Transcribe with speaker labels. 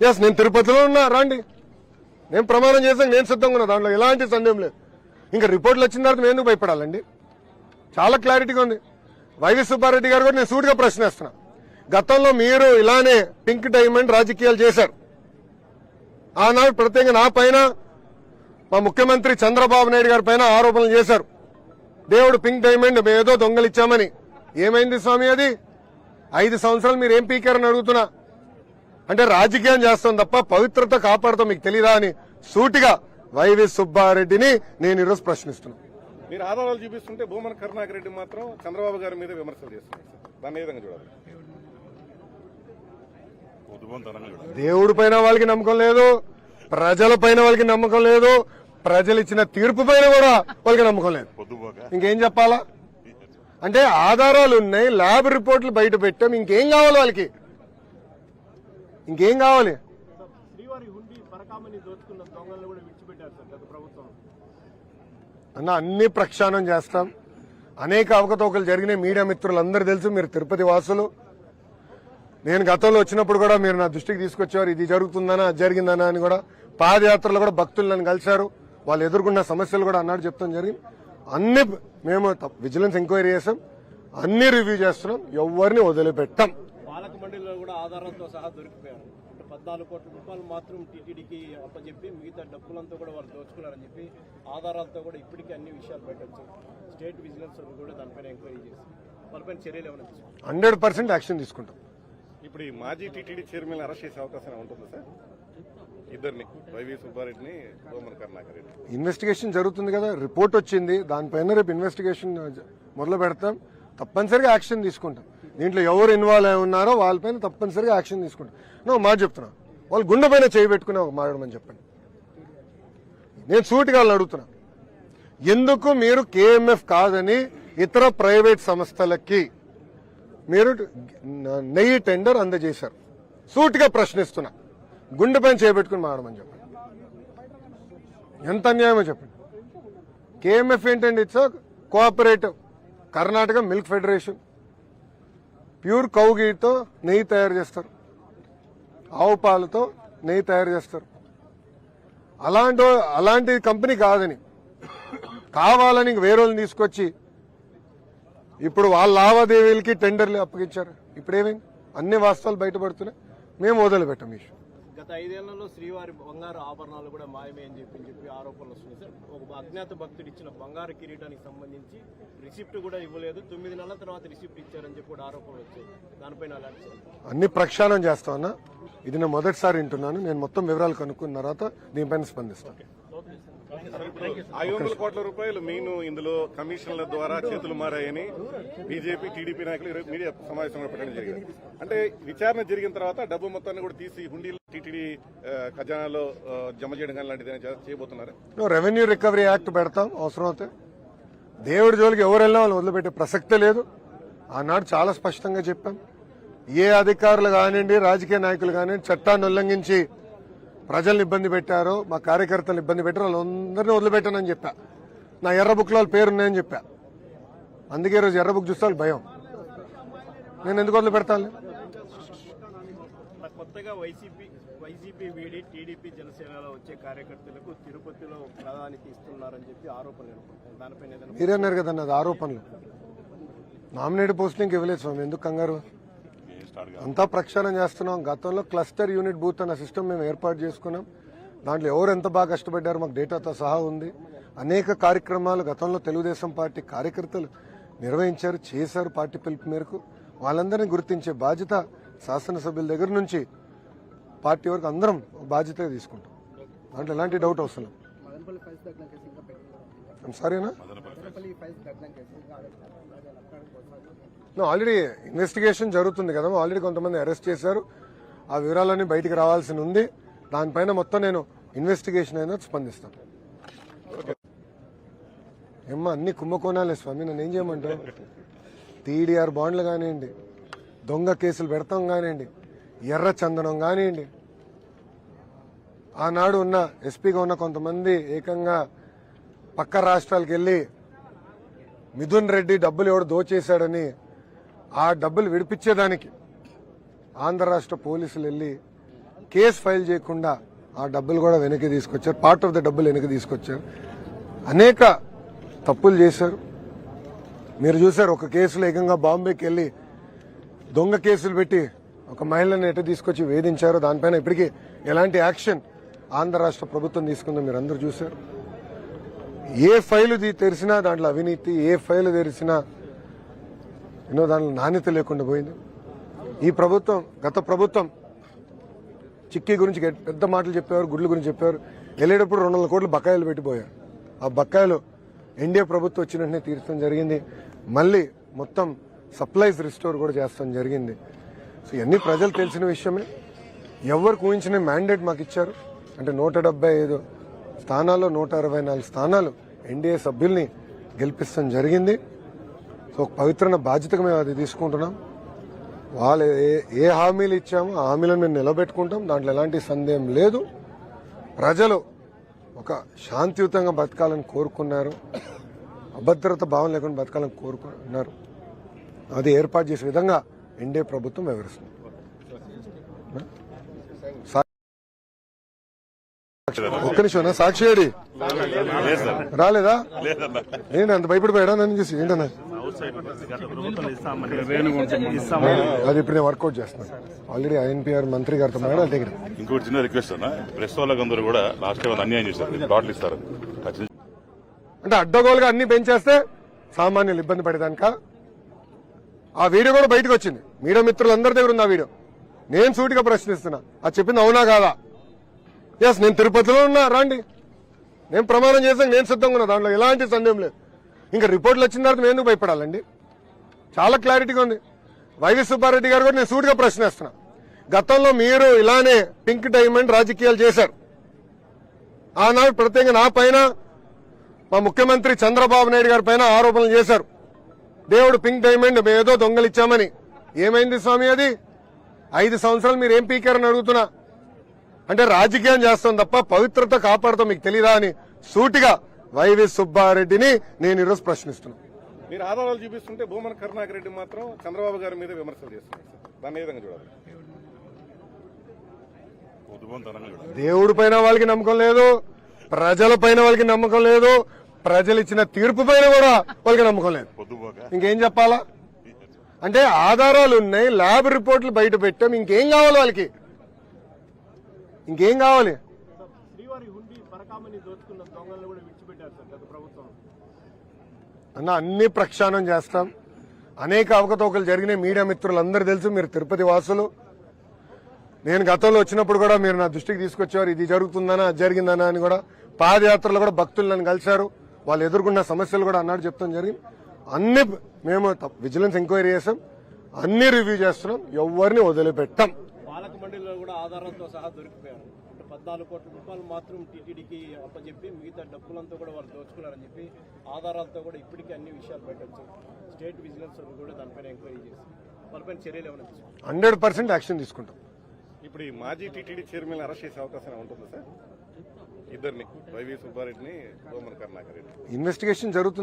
Speaker 1: Yes, నేను తిరుపతిలో ఉన్నా, రండి. నేను ప్రమాణం చేశాను, నేను సిద్ధంగా ఉన్నా, దాంట్లో ఎలాంటి సందేహం లేదు. ఇంకా రిపోర్ట్లు వచ్చిన తర్వాత మేము ఎందుకు భయపడాలండి? చాలా క్లారిటీగా ఉంది. వైవి సుబ్బారెడ్డి గారు కూడా నేను సూటిగా ప్రశ్నిస్తున్నా. గతంలో మీరు ఇలానే పింక్ డైమండ్ రాజకీయాలు చేశారు. ఆనాడు ప్రత్యేకంగా నా పైన, మా ముఖ్యమంత్రి చంద్రబాబు నాయుడు గారి పైన ఆరోపణలు చేశారు. దేవుడు పింక్ డైమండ్ ఏదో దొంగలిచ్చామని. ఏమైంది స్వామి అది? 5 సంవత్సరాలు మీరు ఏం పీకారని అడుగుతున్నా. అంటే రాజకీయం చేస్తాం తప్ప పవిత్రత కాపాడుతాం మీకు తెలీదా అని సూటిగా వైవి సుబ్బారెడ్డిని నేను ఈరోజు ప్రశ్నిస్తున్నా.
Speaker 2: మీరు ఆధారాలు చూపిస్తుంటే భూమన కరుణాకర్ రెడ్డి మాత్రం చంద్రబాబు గారి మీద విమర్శలు చేస్తున్నారు. దాన్ని ఏ విధంగా చూడాలి?
Speaker 1: దేవుడి పైన వాళ్ళకి నమ్మకం లేదు, ప్రజల పైన వాళ్ళకి నమ్మకం లేదు, ప్రజలు ఇచ్చిన తీర్పు పైన కూడా వాళ్ళకి నమ్మకం లేదు. ఇంకేం చెప్పాలా? అంటే ఆధారాలు ఉన్నాయి, ల్యాబ్ రిపోర్ట్లు బయట పెట్టాం, ఇంకేం కావాలి వాళ్ళకి? ఇంకేం కావాలి? అన్న అన్ని ప్రక్షాళన చేస్తాం. అనేక అవకతవకలు జరిగినాయి, మీడియా మిత్రులందరూ తెలుసు. మీరు తిరుపతి వాసులు. నేను గతంలో వచ్చినప్పుడు కూడా మీరు నా దృష్టికి తీసుకొచ్చేవారు, ఇది జరుగుతుందనా అది జరిగిందనా అని. కూడా పాదయాత్రలో కూడా భక్తులు నన్ను కలిశారు, వాళ్ళు ఎదుర్కొన్న సమస్యలు కూడా అన్నాడు చెప్తాం జరిగింది. అన్ని మేము విజిలెన్స్ ఎంక్వైరీ చేసాం, అన్ని రివ్యూ చేస్తున్నాం, ఎవరిని వదిలిపెట్టాం.
Speaker 3: పాలక మండలిలో కూడా ఆధారాలతో సహా దొరికిపోయారు. 14 కోట్ల రూపాయలు మాత్రం టీటీడీకి అప్పచెప్పి మిగతా డబ్బులంతా కూడా వాళ్ళు దోచుకున్నారని చెప్పి ఆధారాలతో కూడా ఇప్పటికీ అన్ని విషయాలు పెట్టచ్చు. స్టేట్ విజిలెన్స్ కూడా దానిపైన ఎంక్వైరీ చేసి వాళ్ళపైన చర్యలు ఏమైనా తీసుకుంటాం.
Speaker 1: 100% యాక్షన్ తీసుకుంటాం.
Speaker 2: ఇప్పుడు ఈ మాజీ టీటీడీ చైర్మన్ అరెస్ట్ చేసే అవకాశం ఉంటుందా సార్? ఇద్దరిని, వైవి సుబ్బారెడ్డిని, భూమన కరుణాకర్ రెడ్డి.
Speaker 1: ఇన్వెస్టిగేషన్ జరుగుతుంది కదా, రిపోర్ట్ వచ్చింది, దానిపైన రేపు ఇన్వెస్టిగేషన్ మొదలు పెడతాం. తప్పనిసరిగా యాక్షన్ తీసుకుంటాం. దీంట్లో ఎవరు ఇన్వాల్వ్ అయి ఉన్నారో వాళ్ళపైన తప్పనిసరిగా యాక్షన్ తీసుకుంటాం. నువ్వు మాట చెప్తున్నా, వాళ్ళు గుండె పైన చేయి పెట్టుకుని ఒక మాట్లాడమని చెప్పండి. నేను సూటిగా వాళ్ళని అడుగుతున్నా, ఎందుకు మీరు కేఎంఎఫ్ కాదని ఇతర ప్రైవేట్ సంస్థలకి మీరు నెయ్యి టెండర్ అందజేశారు? సూటిగా ప్రశ్నిస్తున్నా, గుండె పైన చేపెట్టుకుని మాట్లాడమని చెప్పండి. ఎంత అన్యాయమో చెప్పండి. కేఎంఎఫ్ ఏంటండి? It's cooperative Karnataka milk federation. Pure cow గీతో నెయ్యి తయారు చేస్తారు, ఆవు పాలతో నెయ్యి తయారు చేస్తారు. అలాంటి కంపెనీ కాదని కావాలని వేరే వాళ్ళని తీసుకొచ్చి ఇప్పుడు వాళ్ళ లావాదేవీలకి టెండర్లు అప్పగించారు. ఇప్పుడేమైంది? అన్ని వాస్తవాలు బయటపడుతున్నాయి, మేము వదిలిపెట్టాం ఈ విషయం.
Speaker 3: గత 5 ఏళ్లలో శ్రీవారి బంగారు ఆభరణాలు కూడా మాయమే అని చెప్పి ఆరోపణలు వస్తున్నాయి సార్. ఒక అజ్ఞాత భక్తుడు ఇచ్చిన బంగారు కిరీటానికి సంబంధించి రిసిప్ట్ కూడా ఇవ్వలేదు, 9 నెలల తర్వాత రిసిప్ట్ ఇచ్చారని చెప్పి కూడా ఆరోపణలు వచ్చాయి. దానిపైన అలాంటి
Speaker 1: అన్ని ప్రక్షాళన చేస్తామన్నా. ఇది నేను మొదటిసారి వింటున్నాను. నేను మొత్తం వివరాలు కనుక్కున్న తర్వాత దీనిపైన స్పందిస్తాను.
Speaker 2: 500 కోట్ల రూపాయలు మెయిన్ ఇందులో కమిషన్ల ద్వారా చేతులు మారాయని బీజేపీ, టీడీపీ నాయకులు మీడియా సమావేశంలో పెట్టడం జరిగింది. అంటే విచారణ జరిగిన తర్వాత డబ్బు మొత్తాన్ని కూడా తీసి హుండీలో టీటీడీ ఖజానాలో జమ చేయడం కానీ లాంటిది చేయబోతున్నారు.
Speaker 1: రెవెన్యూ రికవరీ యాక్ట్ పెడతాం అవసరం అయితే. దేవుడి జోలికి ఎవరు వెళ్ళినా వాళ్ళు వదిలిపెట్టే ప్రసక్తే లేదు. ఆనాడు చాలా స్పష్టంగా చెప్పాం. ఏ అధికారులు కానివ్వండి, రాజకీయ నాయకులు కానివ్వండి, చట్టాన్ని ఉల్లంఘించి ప్రజల్ని ఇబ్బంది పెట్టారో, మా కార్యకర్తలు ఇబ్బంది పెట్టారో వాళ్ళందరినీ వదిలిపెట్టానని చెప్పా. నా ఎర్ర బుక్లో వాళ్ళ పేరున్నాయని చెప్పా. అందుకే ఈరోజు ఎర్ర బుక్ చూస్తే వాళ్ళు భయం. నేను ఎందుకు వదిలిపెడతాను?
Speaker 3: కొత్తగా వైసీపీ వీడి టీడీపీ జనసేనలో వచ్చే కార్యకర్తలకు తిరుపతిలో ప్రాధాన్యత ఇస్తున్నారని చెప్పి ఆరోపణలు. దానిపైన
Speaker 1: మీరన్నారు కదన్న, అది ఆరోపణలు. నామినేట్ పోస్టింగ్ ఇవ్వలేదు స్వామి, ఎందుకు కంగారు? అంతా ప్రక్షాళన చేస్తున్నాం. గతంలో క్లస్టర్ యూనిట్ బూత్ అన్న సిస్టమ్ మేము ఏర్పాటు చేసుకున్నాం. దాంట్లో ఎవరు ఎంత బాగా కష్టపడ్డారో మాకు డేటాతో సహా ఉంది. అనేక కార్యక్రమాలు గతంలో తెలుగుదేశం పార్టీ కార్యకర్తలు నిర్వహించారు, చేశారు పార్టీ పిలుపు మేరకు. వాళ్ళందరినీ గుర్తించే బాధ్యత శాసనసభ్యుల దగ్గర నుంచి పార్టీ వరకు అందరం బాధ్యతగా తీసుకుంటాం. దాంట్లో ఎలాంటి డౌట్ అవసరం. సరేనా? ఆల్రెడీ ఇన్వెస్టిగేషన్ జరుగుతుంది కదా, ఆల్రెడీ కొంతమంది అరెస్ట్ చేశారు. ఆ వివరాలన్నీ బయటికి రావాల్సి ఉంది. దానిపైన మొత్తం నేను ఇన్వెస్టిగేషన్ అయినా స్పందిస్తాను. ఏమ్మా అన్ని కుంభకోణాలే స్వామి, నన్ను ఏం చేయమంటావు? టీడీఆర్ బాండ్లు కానివ్వండి, దొంగ కేసులు పెడతాం కానివ్వండి, ఎర్ర చందనం కానివ్వండి, ఆనాడు ఉన్న ఎస్పీగా ఉన్న కొంతమంది ఏకంగా పక్క రాష్ట్రాలకు వెళ్ళి మిథున్ రెడ్డి డబ్బులు ఎవడు దోచేశాడని ఆ డబ్బులు విడిపించేదానికి ఆంధ్ర రాష్ట్ర పోలీసులు వెళ్ళి కేసు ఫైల్ చేయకుండా ఆ డబ్బులు కూడా వెనక్కి తీసుకొచ్చారు. పార్ట్ ఆఫ్ ద డబ్బులు వెనక్కి తీసుకొచ్చారు. అనేక తప్పులు చేశారు. మీరు చూశారు, ఒక కేసులో ఏకంగా బాంబేకి వెళ్ళి దొంగ కేసులు పెట్టి ఒక మహిళను ఎటు తీసుకొచ్చి వేధించారు. దానిపైన ఇప్పటికీ ఎలాంటి యాక్షన్ ఆంధ్ర రాష్ట్ర ప్రభుత్వం తీసుకుందో మీరు అందరూ చూశారు. ఏ ఫైలు తెరిచినా దాంట్లో అవినీతి, ఏ ఫైలు తెరిచినా దాంట్లో నాణ్యత లేకుండా పోయింది. ఈ ప్రభుత్వం, గత ప్రభుత్వం చిక్కీ గురించి పెద్ద మాటలు చెప్పేవారు, గుడ్ల గురించి చెప్పేవారు. వెళ్ళేటప్పుడు 200 కోట్లు బకాయిలు పెట్టిపోయారు. ఆ బకాయిలు ఎన్డీఏ ప్రభుత్వం వచ్చిన వెంటనే తీర్చడం జరిగింది. మళ్ళీ మొత్తం సప్లైస్ రిస్టోర్ కూడా చేస్తాం జరిగింది. సో ఇవన్నీ ప్రజలు తెలిసిన విషయమే. ఎవరికి ఊహించిన మ్యాండేట్ మాకు ఇచ్చారు. అంటే 175 స్థానాల్లో 164 స్థానాలు ఎన్డీఏ సభ్యుల్ని గెలిపిస్తాం జరిగింది. సో ఒక పవిత్రమైన బాధ్యతగా మేము అది తీసుకుంటున్నాం. వాళ్ళు ఏ హామీలు ఇచ్చామో ఆ హామీలను మేము నిలబెట్టుకుంటాం. దాంట్లో ఎలాంటి సందేహం లేదు. ప్రజలు ఒక శాంతియుతంగా బతకాలని కోరుకున్నారు. అభద్రత భావం లేకుండా బతకాలని కోరుకున్నారు. అది ఏర్పాటు చేసే విధంగా ఎన్డీఏ ప్రభుత్వం వివరిస్తుంది. ఒక్క నిమిషం, సాక్షి ఏడి రాలేదా? ఏంటి అంత భయపడిపోయాడా నన్ను చూసి? ఏంటన్నా అది ఇప్పుడు నేను వర్కౌట్ చేస్తున్నాను. ఆల్రెడీ ఐఎన్పీఆర్ మంత్రి గారితో మాట్లాడాలి దగ్గర.
Speaker 4: ఇంకోటి చిన్న రిక్వెస్ట్ అన్న, ప్రెస్ వాళ్ళందరూ కూడా లాస్ట్ టైం అన్యాయం చేశారు, ప్లాట్లు ఇస్తారు.
Speaker 1: అంటే అడ్డగోలుగా అన్ని పెంచేస్తే సామాన్యులు ఇబ్బంది పడేదానిక. ఆ వీడియో కూడా బయటకు వచ్చింది. మీడియా మిత్రులందరి దగ్గర ఉంది ఆ వీడియో. నేను సూటిగా ప్రశ్నిస్తున్నా, అది చెప్పింది అవునా కాదా? ఎస్, నేను తిరుపతిలో ఉన్నా, రండి. నేను ప్రమాణం చేసాను, నేను సిద్ధంగా ఉన్నా. దాంట్లో ఎలాంటి సందేహం లేదు. ఇంకా రిపోర్ట్లు వచ్చిన తర్వాత మేము ఎందుకు భయపడాలండి? చాలా క్లారిటీగా ఉంది. వైవి సుబ్బారెడ్డి గారు కూడా నేను సూటిగా ప్రశ్నిస్తున్నా. గతంలో మీరు ఇలానే పింక్ డైమండ్ రాజకీయాలు చేశారు. ఆనాడు ప్రత్యేకంగా నా పైన, మా ముఖ్యమంత్రి చంద్రబాబు నాయుడు గారి పైన ఆరోపణలు చేశారు. దేవుడు పింక్ డైమండ్ ఏదో దొంగలిచ్చామని. ఏమైంది స్వామి అది? 5 సంవత్సరాలు మీరు ఏం పీకారని అడుగుతున్నా. అంటే రాజకీయం చేస్తాం తప్ప పవిత్రత కాపాడుతాం మీకు తెలీదా అని సూటిగా వైవి సుబ్బారెడ్డిని నేను ఈరోజు ప్రశ్నిస్తున్నాను.
Speaker 2: మీరు ఆధారాలు చూపిస్తుంటే భూమన కరుణాకర్ రెడ్డి మాత్రం చంద్రబాబు గారి మీద విమర్శలు చేస్తున్నారు. దాన్ని ఏ విధంగా చూడాలి?
Speaker 1: దేవుడి పైన వాళ్ళకి నమ్మకం లేదు, ప్రజల పైన వాళ్ళకి నమ్మకం లేదు, ప్రజలు ఇచ్చిన తీర్పు పైన కూడా వాళ్ళకి నమ్మకం లేదు. ఇంకేం చెప్పాలా? అంటే ఆధారాలు ఉన్నాయి, ల్యాబ్ రిపోర్ట్లు బయట పెట్టాం. ఇంకేం కావాలి వాళ్ళకి? ఇంకేం కావాలి?
Speaker 3: శ్రీవారి హుండీ పరకామని దోచుకున్న దొంగలను కూడా విడిచిపెట్టారు సార్ గత ప్రభుత్వం.
Speaker 1: అన్న అన్ని ప్రక్షాళన చేస్తాం. అనేక అవకతవకలు జరిగినాయి. మీడియా మిత్రులందరూ తెలుసు. మీరు తిరుపతి వాసులు. నేను గతంలో వచ్చినప్పుడు కూడా మీరు నా దృష్టికి తీసుకొచ్చేవారు. ఇది జరుగుతుందనా, అది జరిగిందనా అని కూడా. పాదయాత్రలో కూడా భక్తులు నన్ను కలిశారు. వాళ్ళు ఎదుర్కొన్న సమస్యలు కూడా అన్నాడు చెప్తాం జరిగింది. అన్ని మేము విజిలెన్స్ ఎంక్వైరీ చేసాం, అన్ని రివ్యూ చేస్తున్నాం. ఎవరిని వదిలిపెట్టాం.
Speaker 3: పాలక మండలిలో కూడా ఆధారాలతో సహా దొరికిపోయారు. 14 కోట్ల రూపాయలు మాత్రం టీటీడీకి అప్పచెప్పి మిగతా డబ్బులంతా కూడా వాళ్ళు దోచుకున్నారని చెప్పి ఆధారాలతో కూడా ఇప్పటికీ అన్ని విషయాలు పెట్టచ్చు. స్టేట్ విజిలెన్స్ కూడా దానిపైన ఎంక్వైరీ చేసి వాళ్ళపైన చర్యలు ఏమైనా తీసుకుంటారు?
Speaker 1: 100% యాక్షన్ తీసుకుంటాం.
Speaker 2: ఇప్పుడు ఈ మాజీ టీటీడీ చైర్మన్ అరెస్ట్ చేసే అవకాశం ఉంటుందా సార్? ఇద్దరిని, వైవి సుబ్బారెడ్డిని, భూమన కరుణాకర్ రెడ్డి.
Speaker 1: ఇన్వెస్టిగేషన్ జరుగుతుంది.